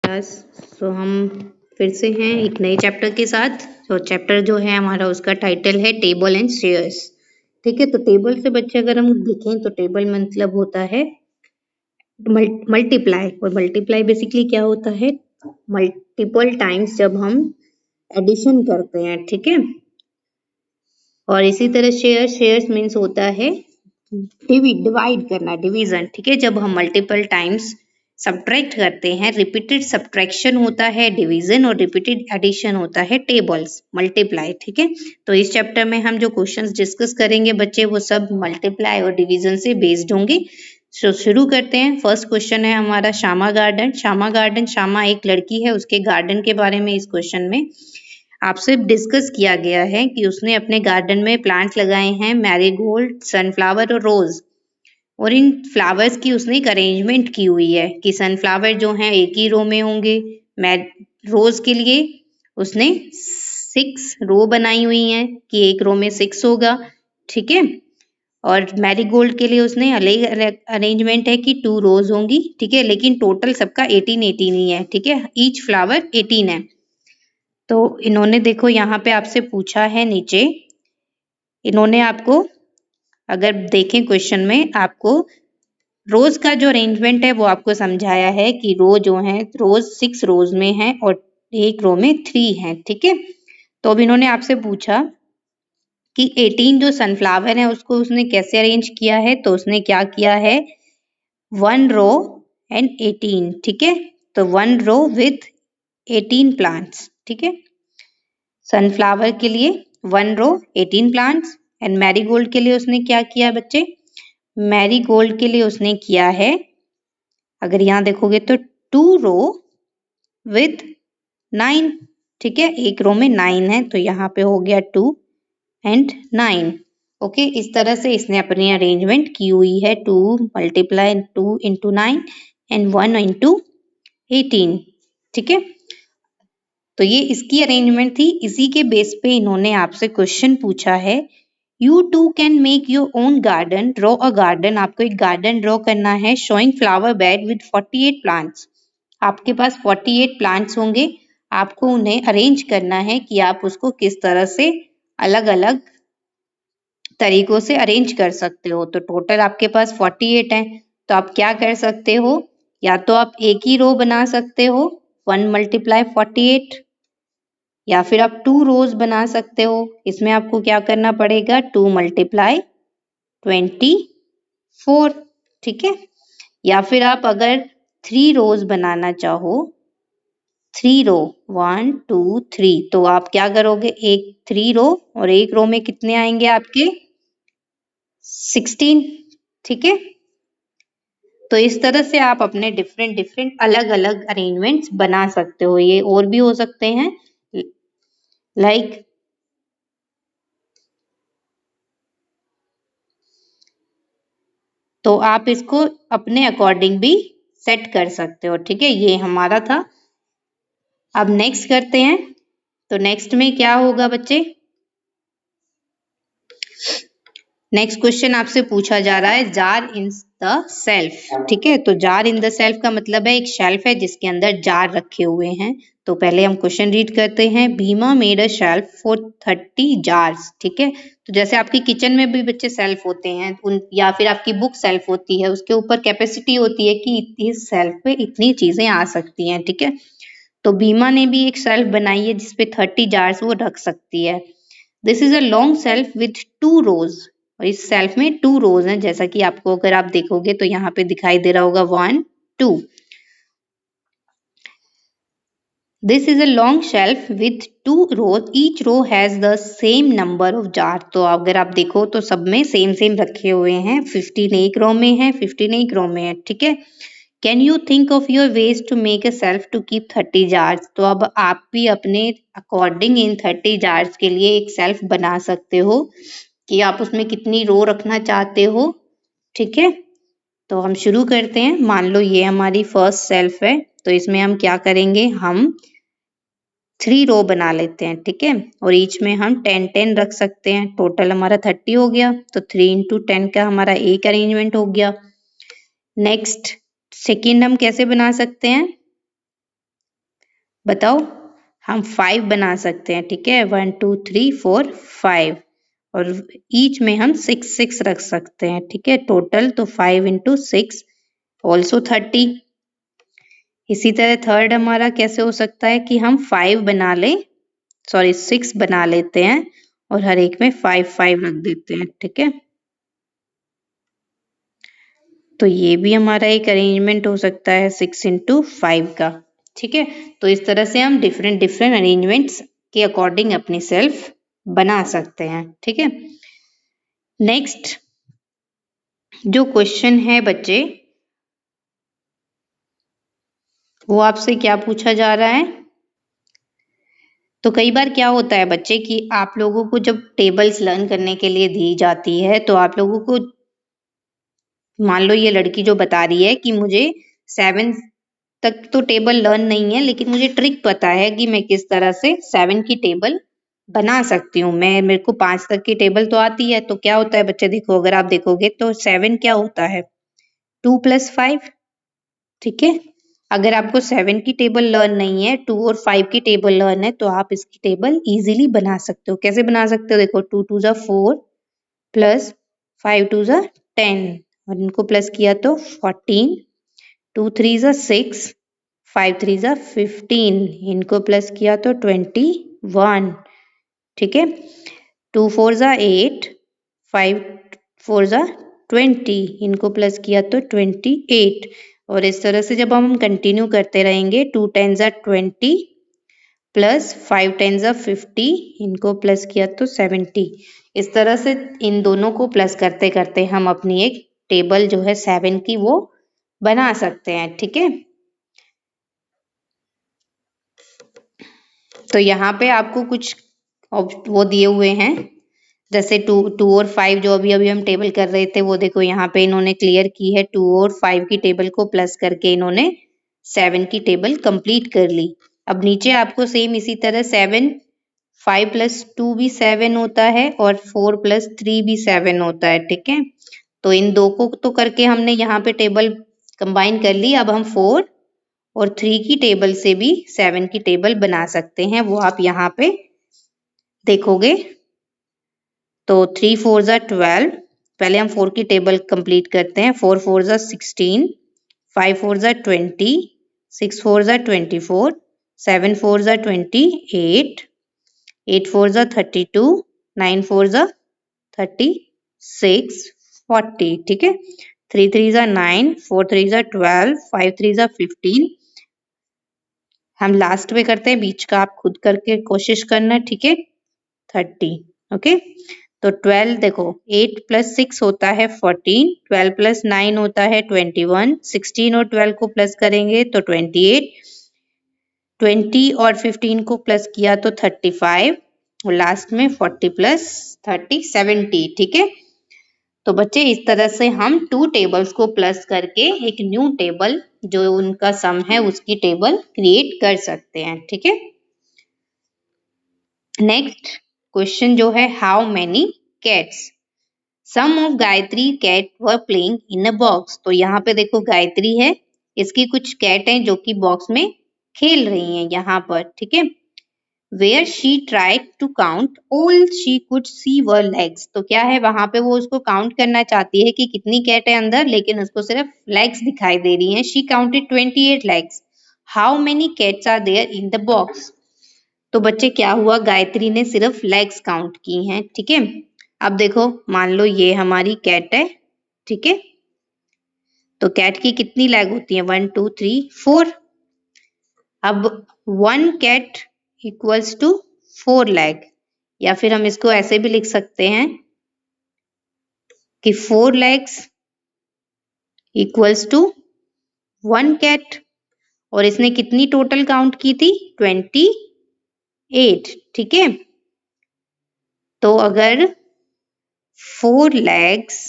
Class. सो हम फिर से हैं एक नए चैप्टर के साथ। तो चैप्टर जो है हमारा उसका टाइटल है टेबल एंड शेयर्स। ठीक है, तो टेबल से बच्चे अगर हम देखें तो टेबल मतलब होता है मल्टीप्लाई, और मल्टीप्लाई बेसिकली क्या होता है, मल्टीपल टाइम्स जब हम एडिशन करते हैं। ठीक है, और इसी तरह शेयर्स मीन्स होता है डिवाइड करना, डिवीजन। ठीक है, जब हम मल्टीपल टाइम्स सब्ट्रैक्ट करते हैं, रिपीटेड सब्ट्रैक्शन होता है डिवीजन, और रिपीटेड एडिशन होता है टेबल्स, मल्टीप्लाई। ठीक है, तो इस चैप्टर में हम जो क्वेश्चंस डिस्कस करेंगे बच्चे, वो सब मल्टीप्लाई और डिवीजन से बेस्ड होंगे। तो शुरू करते हैं। फर्स्ट क्वेश्चन है हमारा श्यामा गार्डन। श्यामा एक लड़की है, उसके गार्डन के बारे में इस क्वेश्चन में आपसे डिस्कस किया गया है कि उसने अपने गार्डन में प्लांट्स लगाए हैं, मैरीगोल्ड, सनफ्लावर और रोज, और इन फ्लावर्स की उसने एक अरेंजमेंट की हुई है कि सनफ्लावर जो हैं एक ही रो में होंगे, रोज के लिए उसने 6 रो बनाई हुई हैं कि एक रो में 6 होगा। ठीक है, और मैरीगोल्ड के लिए उसने अलग अरेंजमेंट है कि 2 रोज होंगी। ठीक है, लेकिन टोटल सबका 18 ही है। ठीक है, ईच फ्लावर 18 है। तो इन्होंने देखो यहाँ पे आपसे पूछा है नीचे, इन्होंने आपको अगर देखें क्वेश्चन में, आपको रोज का जो अरेंजमेंट है वो आपको समझाया है कि रो जो है रोज 6 रोज में है और एक रो में 3 है। ठीक है, तो अब इन्होंने आपसे पूछा कि 18 जो सनफ्लावर है उसको उसने कैसे अरेंज किया है। तो उसने क्या किया है, 1 रो एंड 18। ठीक है, तो 1 रो विथ 18 प्लांट्स। ठीक है, सनफ्लावर के लिए 1 रो 18 प्लांट्स, एंड मैरीगोल्ड के लिए उसने क्या किया बच्चे, मैरीगोल्ड के लिए उसने किया है, अगर यहाँ देखोगे तो 2 रो विथ 9। ठीक है, एक रो में 9 है, तो यहाँ पे हो गया 2 एंड 9। ओके, इस तरह से इसने अपनी अरेंजमेंट की हुई है, 2 मल्टीप्लाई 2 इंटू 9 एंड 1 इंटू 18। ठीक है, तो ये इसकी अरेंजमेंट थी। इसी के बेस पे इन्होंने आपसे क्वेश्चन पूछा है, you too can make your own garden, draw a garden. आपको एक गार्डन ड्रॉ करना है, showing flower bed with 48 plants. आपके पास 48 प्लांट्स होंगे, आपको उन्हें अरेंज करना है कि आप उसको किस तरह से अलग अलग तरीकों से अरेंज कर सकते हो। तो टोटल आपके पास 48 है, तो आप क्या कर सकते हो, या तो आप एक ही रो बना सकते हो 1 मल्टीप्लाई 48, या फिर आप 2 रोज बना सकते हो। इसमें आपको क्या करना पड़ेगा, 2 मल्टीप्लाई 24। ठीक है, या फिर आप अगर 3 रोज बनाना चाहो, 3 रो 1 2 3, तो आप क्या करोगे, एक 3 रो और एक रो में कितने आएंगे आपके 16। ठीक है, तो इस तरह से आप अपने डिफरेंट अलग अलग अरेंजमेंट्स बना सकते हो। ये और भी हो सकते हैं, लाइक तो आप इसको अपने अकॉर्डिंग भी सेट कर सकते हो। ठीक है, ये हमारा था। अब नेक्स्ट करते हैं। तो नेक्स्ट में क्या होगा बच्चे, नेक्स्ट क्वेश्चन आपसे पूछा जा रहा है, जार इन द सेल्फ। ठीक है, तो जार इन द सेल्फ का मतलब है एक शेल्फ है जिसके अंदर जार रखे हुए हैं। तो पहले हम क्वेश्चन रीड करते हैं, Bhima made a shelf for 30 jars. ठीक है, तो जैसे आपकी किचन में भी बच्चे सेल्फ होते हैं उन, या फिर आपकी बुक सेल्फ होती है, उसके ऊपर कैपेसिटी होती है कि इस सेल्फ पे इतनी चीजें आ सकती हैं। ठीक है, तो भीमा ने भी एक शेल्फ बनाई है जिसपे 30 जार्स वो रख सकती है। This is a long shelf with 2 रोज, और इस शेल्फ में 2 रोज हैं, जैसा कि आपको अगर आप देखोगे तो यहाँ पे दिखाई दे रहा होगा 1 2। This is a long shelf with 2 rows, each row has the same number of jar. तो अगर आप देखो तो सब में सेम रखे हुए हैं, 15 एक रो में है, 15 एक रो में है। ठीक है, can you think of your ways to make a shelf to keep 30 jars. तो अब आप भी अपने अकॉर्डिंग इन 30 जार्स के लिए एक सेल्फ बना सकते हो कि आप उसमें कितनी रो रखना चाहते हो। ठीक है, तो हम शुरू करते हैं। मान लो ये हमारी फर्स्ट सेल्फ है, तो इसमें हम क्या करेंगे, हम 3 रो बना लेते हैं। ठीक है, और ईच में हम 10 रख सकते हैं, टोटल हमारा 30 हो गया। तो 3 इंटू 10 का हमारा एक अरेंजमेंट हो गया। नेक्स्ट सेकेंड हम कैसे बना सकते हैं, बताओ, हम 5 बना सकते हैं, ठीक है, 1 2 3 4 5, और ईच में हम 6 6 रख सकते हैं, ठीक है, टोटल तो 5 इंटू 6 ऑल्सो 30। इसी तरह थर्ड हमारा कैसे हो सकता है कि हम 5 बना लें, सॉरी 6 बना लेते हैं और हर एक में 5 5 रख देते हैं, ठीक है। तो ये भी हमारा एक अरेंजमेंट हो सकता है 6 इंटू 5 का, ठीक है। तो इस तरह से हम डिफरेंट डिफरेंट अरेंजमेंट्स के अकॉर्डिंग अपनी सेल्फ बना सकते हैं, ठीक है। नेक्स्ट जो क्वेश्चन है बच्चे, वो आपसे क्या पूछा जा रहा है। तो कई बार क्या होता है बच्चे कि आप लोगों को जब टेबल्स लर्न करने के लिए दी जाती है तो आप लोगों को, मान लो ये लड़की जो बता रही है कि मुझे 7 तक तो टेबल लर्न नहीं है, लेकिन मुझे ट्रिक पता है कि मैं किस तरह से 7 की टेबल बना सकती हूँ। मेरे को 5 तक की टेबल तो आती है। तो क्या होता है बच्चे, देखो अगर आप देखोगे तो 7 क्या होता है, 2 + 5, ठीक है। अगर आपको 7 की टेबल लर्न नहीं है, 2 और 5 की टेबल लर्न है, तो आप इसकी टेबल इजीली बना सकते हो। कैसे बना सकते हो, देखो 2 2 = 4 प्लस 5 2 = 10, और इनको प्लस किया तो 14, 2 3 = 6, 5 3 = 15, इनको प्लस किया तो 21, ठीक है। 2 4 = 8, 5 4 = 20, इनको प्लस किया तो 28, और इस तरह से जब हम कंटिन्यू करते रहेंगे, 2 10 = 20 प्लस 5 10 = 50, इनको प्लस किया तो 70। इस तरह से इन दोनों को प्लस करते करते हम अपनी एक टेबल जो है 7 की वो बना सकते हैं, ठीक है। तो यहाँ पे आपको कुछ वो दिए हुए हैं, जैसे 2 और 5 जो अभी अभी हम टेबल कर रहे थे, वो देखो यहाँ पे इन्होंने क्लियर की है। 2 और 5 की टेबल को प्लस करके इन्होंने 7 की टेबल कंप्लीट कर ली। अब नीचे आपको सेम इसी तरह 7, 5 + 2 भी 7 होता है और 4 + 3 भी 7 होता है, ठीक है। तो इन दो को तो करके हमने यहाँ पे टेबल कंबाइन कर ली। अब हम 4 और 3 की टेबल से भी 7 की टेबल बना सकते हैं, वो आप यहाँ पे देखोगे। तो 3 4 = 12, पहले हम 4 की टेबल कंप्लीट करते हैं। 4 4 = 16, 5 4 = 20, 6 4 = 24, 7 4 = 28, 8 4 = 32, 9 4 = 36, 40, ठीक है। 3 3 = 9, 4 3 = 12, 5 3 = 15। हम लास्ट में करते हैं, बीच का आप खुद करके कोशिश करना, ठीक है। 30, ओके। तो 12 देखो, 8 + 6 होता है 14, 12 + 9 होता है 21, 16 और 12 को प्लस करेंगे तो 28, 20 और 15 को प्लस किया तो 35, और लास्ट में 40 + 30 70, ठीक है। तो बच्चे इस तरह से हम 2 टेबल्स को प्लस करके एक न्यू टेबल जो उनका सम है उसकी टेबल क्रिएट कर सकते हैं, ठीक है। नेक्स्ट क्वेश्चन जो है, how many cats, some of Gayatri cat were playing in a box. तो यहाँ पे देखो गायत्री है, इसकी कुछ कैट हैं जो कि बॉक्स में खेल रही हैं यहाँ पर, ठीक है। Where she tried to count all she could see were legs। तो क्या है, वहां पे वो उसको काउंट करना चाहती है कि कितनी कैट है अंदर, लेकिन उसको सिर्फ लेग्स दिखाई दे रही हैं। She counted 28 legs. How many cats are there in the box? तो बच्चे क्या हुआ, गायत्री ने सिर्फ लेग्स काउंट की हैं, ठीक है। अब देखो, मान लो ये हमारी कैट है, ठीक है। तो कैट की कितनी लेग होती है, 1 2 3 4। अब 1 कैट इक्वल्स टू 4 लेग, या फिर हम इसको ऐसे भी लिख सकते हैं कि 4 legs इक्वल्स टू 1 कैट, और इसने कितनी टोटल काउंट की थी, 28, ठीक है। तो अगर 4 legs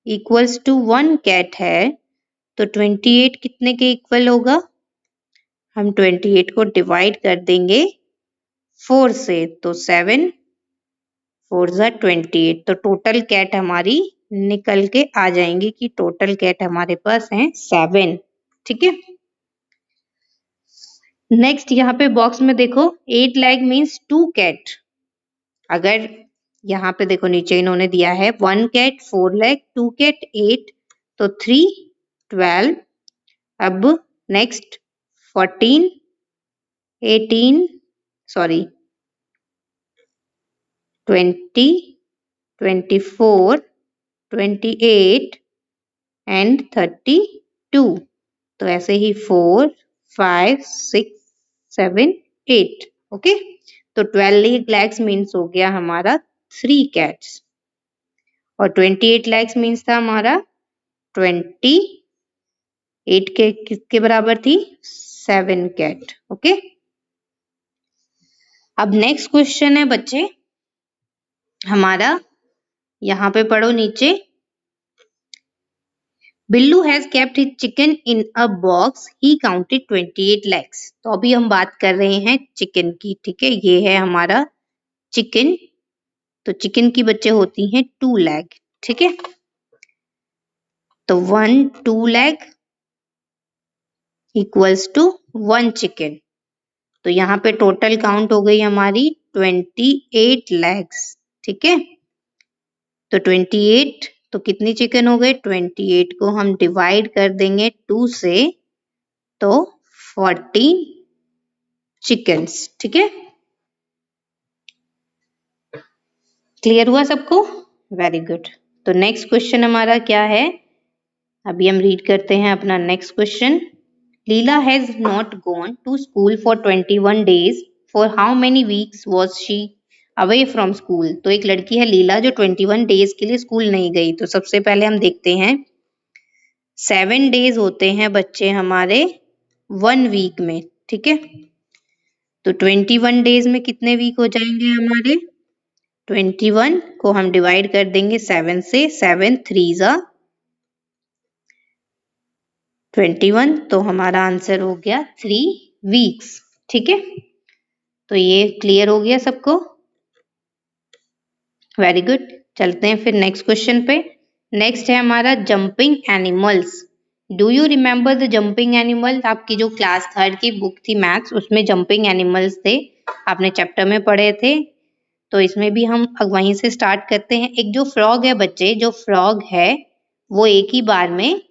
इक्वल्स टू 1 कैट है तो 28 कितने के इक्वल होगा, हम 28 को डिवाइड कर देंगे 4 से, तो 7 4 = 28। तो टोटल कैट हमारी निकल के आ जाएंगी कि टोटल कैट हमारे पास हैं 7, ठीक है। नेक्स्ट यहाँ पे बॉक्स में देखो 8 लैख मीन्स 2 कैट। अगर यहाँ पे देखो नीचे इन्होंने दिया है 1 कैट 4 लैख, 2 कैट 8, तो 3 12। अब नेक्स्ट 14 18 सॉरी 20 24 28 एंड 32। तो ऐसे ही 4 5 6 7 8। ओके, तो 12 लैक्स मीन्स हो गया हमारा 3 कैट्स, और 28 लैक्स मीन्स था हमारा 28 के किसके बराबर थी 7 कैट। ओके, अब नेक्स्ट क्वेश्चन है बच्चे हमारा, यहाँ पे पढ़ो नीचे, Billu has kept his chicken in a box, he counted 28 lakhs. तो अभी हम बात कर रहे हैं चिकन की, ठीक है, ये है हमारा चिकन। तो चिकन की बच्चे होती हैं 2 लैख, ठीक है, तो 1 2 लैख इक्वल्स टू 1 चिकन। तो यहाँ पे टोटल काउंट हो गई हमारी 28 लैक्स, ठीक है। तो 28 तो कितनी चिकन हो गए, 28 को हम डिवाइड कर देंगे 2 से, तो 14 चिकन्स, ठीक है। क्लियर हुआ सबको, वेरी गुड। तो नेक्स्ट क्वेश्चन हमारा क्या है, अभी हम रीड करते हैं अपना next question. Leela has not gone to school for 21 days, for how many weeks was she away from school. तो एक लड़की है लीला जो 21 डेज के लिए स्कूल नहीं गई। तो सबसे पहले हम देखते हैं 7 डेज होते हैं बच्चे हमारे 1 वीक में, ठीक है। तो 21 डेज में कितने वीक हो जाएंगे हमारे, 21 को हम डिवाइड कर देंगे 7 से, 7 3 जा 21, तो हमारा आंसर हो गया 3 वीक्स, ठीक है। तो ये क्लियर हो गया सबको, वेरी गुड। चलते हैं फिर नेक्स्ट क्वेश्चन पे। नेक्स्ट है हमारा jumping animals. Do you remember the jumping animal. आपकी जो क्लास 3 की बुक थी मैथ्स, उसमें जंपिंग एनिमल्स थे, आपने चैप्टर में पढ़े थे। तो इसमें भी हम वहीं से स्टार्ट करते हैं। एक जो फ्रॉग है बच्चे, जो फ्रॉग है वो एक ही बार में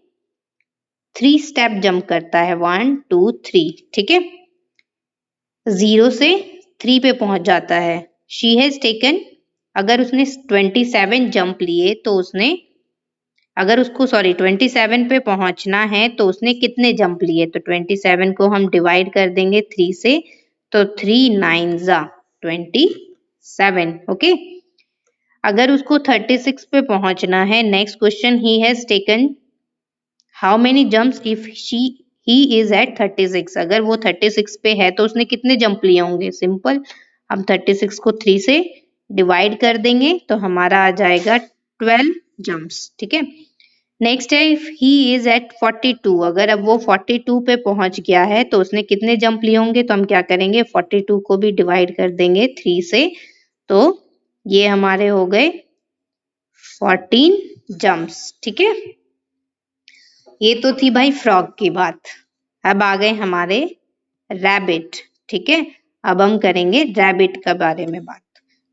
3 स्टेप जंप करता है, 1 2 3, ठीक है। 0 से 3 पे पहुंच जाता है। शी हैज टेकन, अगर उसने 27 जंप लिए तो उसने, अगर उसको 27 पे पहुंचना है तो उसने कितने जंप लिए, तो 27 को हम डिवाइड कर देंगे 3 से, तो 3 9 जा 27, ओके। अगर उसको 36 पे पहुंचना है, next question, he has taken how many jumps if he is at 36। अगर वो 36 पे है तो उसने कितने जंप लिए होंगे, सिंपल, हम 36 को 3 से डिवाइड कर देंगे तो हमारा आ जाएगा 12 जंप्स, ठीक है। नेक्स्ट है इफ ही इज एट 42। अगर अब वो 42 पे पहुंच गया है तो उसने कितने जंप लिए होंगे, तो हम क्या करेंगे 42 को भी डिवाइड कर देंगे 3 से, तो ये हमारे हो गए 14 जंप्स, ठीक है। ये तो थी भाई फ्रॉग की बात। अब आ गए हमारे रैबिट, ठीक है। अब हम करेंगे रैबिट के बारे में बात।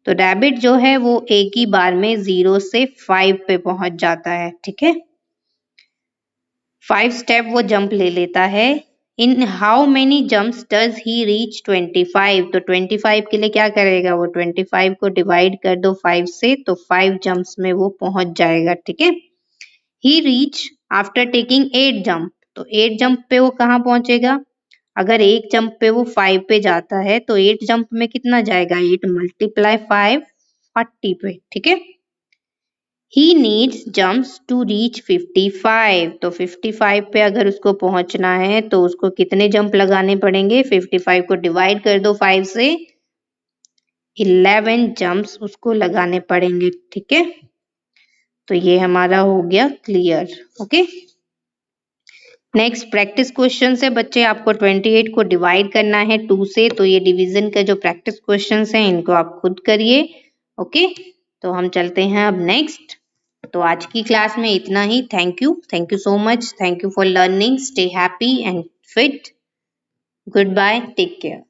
तो रैबिट जो है वो एक ही बार में 0 से 5 पे पहुंच जाता है, ठीक है। 5 स्टेप वो जंप ले लेता है। In how many jumps does he reach 25। तो 25 के लिए क्या करेगा वो, 25 को डिवाइड कर दो 5 से, तो 5 जंप्स में वो पहुंच जाएगा, ठीक है। ही रीच आफ्टर टेकिंग 8 जंप। तो 8 जंप पे वो कहाँ पहुंचेगा, अगर एक जंप पे वो 5 पे जाता है तो 8 जंप में कितना जाएगा, 8 मल्टीप्लाई 5 40 पे, ठीक है। He needs jumps to reach 55। तो 55 पे अगर उसको पहुंचना है तो उसको कितने जंप लगाने पड़ेंगे, 55 को डिवाइड कर दो 5 से, 11 जंप्स उसको लगाने पड़ेंगे, ठीक है। तो ये हमारा हो गया clear, okay. Next practice question है बच्चे, आपको 28 को डिवाइड करना है 2 से, तो ये डिवीजन का जो प्रैक्टिस क्वेश्चन है इनको आप खुद करिए, ओके। तो हम चलते हैं अब नेक्स्ट। तो आज की क्लास में इतना ही। Thank you so much, thank you for learning, stay happy and fit, good bye, take care.